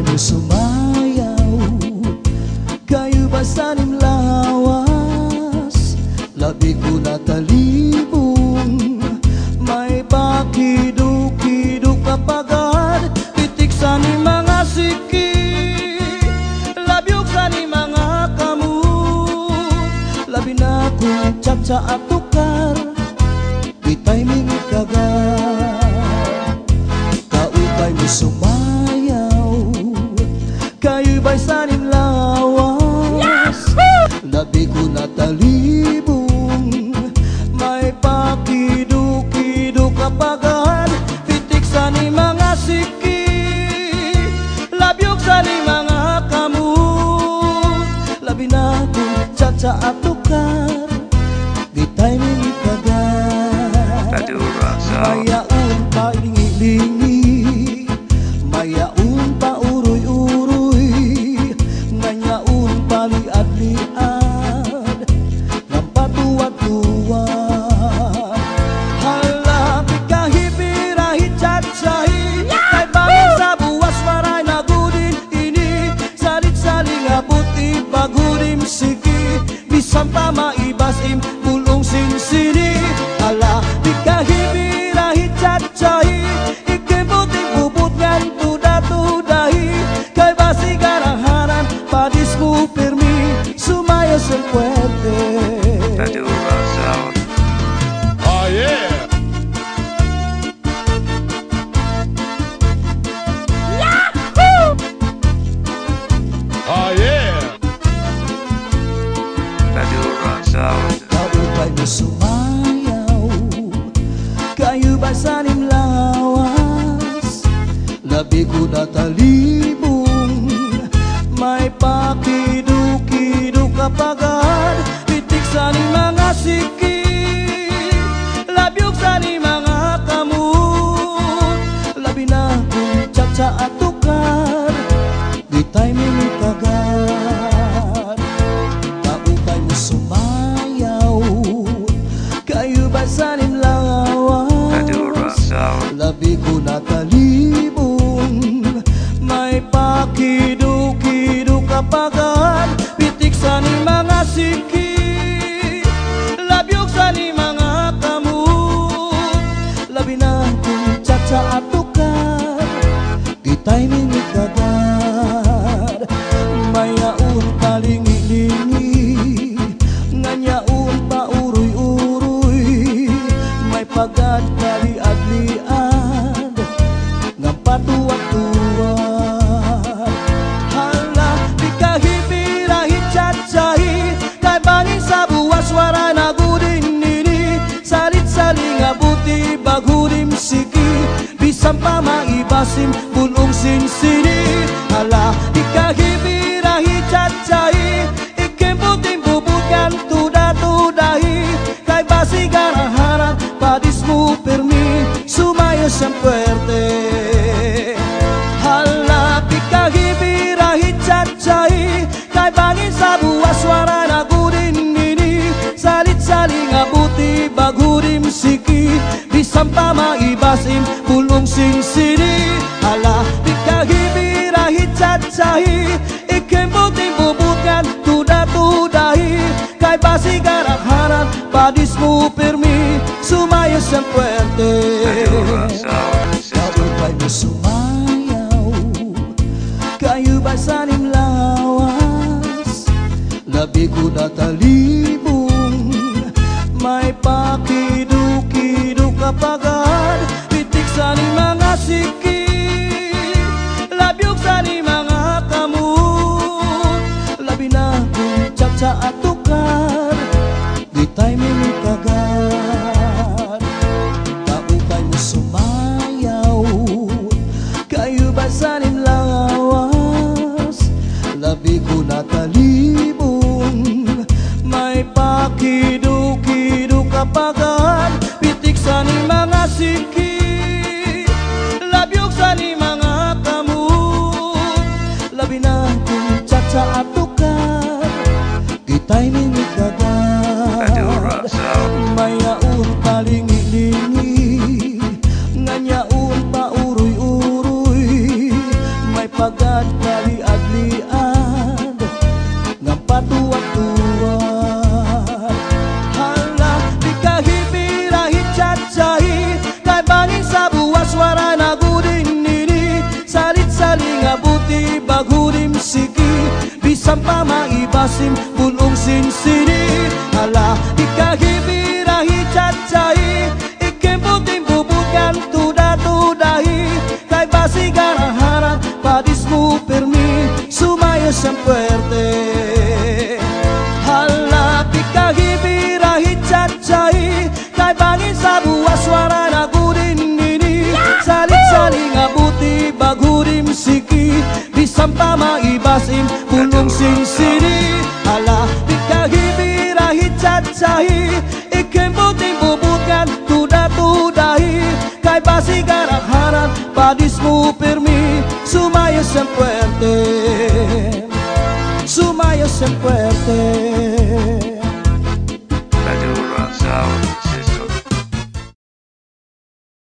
mo sumayaw, kayo ba sanim lawas, labi ko natalibong, may pakido-kido kapagad, titik sa ni mga siki, labyog sa ni mga kamu, labi na kong tsa-tsa at tukar, bitay mingit kagad, kaupay mo sumayaw, kayo ba'y sanim lawas, labi ko natalibong, may pakido-kido kapagad, titik sa ni mga siki, labyog sa ni mga kamu, labi na kong tsa-tsa at tukar, bitay mingit kagad, mayaon pa lingi-lingi, mayaon pa uroy-uroy, ngayaon pa liad-liad, ng patuwad-tuwad. Hala, pikahipirahi tsa-tsahi, kay bangin sa buwas maray na gudin ini, salit-saling abuti pagudim siki, bisan pa maibasim pulong sinsini. Hala, pikahipirahi tsa-tsahi, ikibuting bubut ngan tuda-tudahi, kay basi garahanan padis mo permi, sumayos el fuerte. Oh yeah! Yahoo! Oh yeah! Kaupay mo sumayaw, kayo ba sanim lawas, labi ko natalibong, may pakido-kido kapagad, titik sa ni mga siki, labyog sa ni mga kamu, labi na kong tsa-tsa at tukar, bitay mingit kagad, kaupay mo sumayaw, kayo ba sanim lawas, labi ko natalibong, may pakido-kido kapagad, pitik sa ni mga siki, labyog sa ni mga kamu, labi na kong tsa-tsa at tukar, kita'y mingit kagad, mayaon pa lingi-lingi, nganyaon pa uroy-uroy, may pagad kaliad-liad, ng patuwad-tuwad. Hala, pikahipirahi tsa-tsahi, kay bangin sa buwas waray na gudin nini, salit-saling abuti bagudim siki, bisan pa maibasim pulong sinsini. Hala, pikahipirahi tsa-tsahi, ikibuting bubut ngan tuda-tudahi, kay basi garahanan padis mo permi, sumayos ang puerte. Hala, pikahipirahi tsa-tsahi, kay bangin sa buwas waray na gudin nini, salit-saling abuti bagudim siki, bisan pa maibasim pulong sinsini. Hala, pikahipirahi tsa-tsahi, ikibuting bubut ngan tuda-tudahi, kay basi garahanan padis mo permi, sumayos ang puerte. Kaupay mo sumayaw, kayo ba sanim lawas, labi ko natalibong, may pakido-kido kapagad, pitik sa ni mga siki, labyog sa ni mga kamu, labi na kong tsa-tsa at tukar, bitay mingit kagad, kaupay mo sumayaw, kayo ba sanim lawas, labi ko natalibong, may pakido-kido kapagad, pitik sa ni mga siki, labyog sa ni mga kamu, labi na kong tsa-tsa at tukar, kita'y mingit kagad, mayaon pa lingi-lingi, nganyaon pa uroy-uroy, may pagad kali-adlian nga patuwat-tuwat. Hala, di kahipirahit chat-chahi kay bangin sa buwas waray na gudin nini. Salit-saling abuti baghurim siki bisan pa maibasim punong sinsini. Hala, di kahipirahit chat-chahi ikembuting bubukan tuda-tudahi kay basi garaharan padis mo permi sumayos ang puwerte. Hala, di kahipirahit chat-chahi kay bangin sa buwas wara na gudin nini. Salit-saling abuti baghurim siki bisan pa maibasim punong sinsini. Hala, di kahipirahit chat-chahi ikembuting bubukan tuda-tudahi kay basi garaharan padis mo permi sumayos ang puwerte. Sumayos ang puwerte.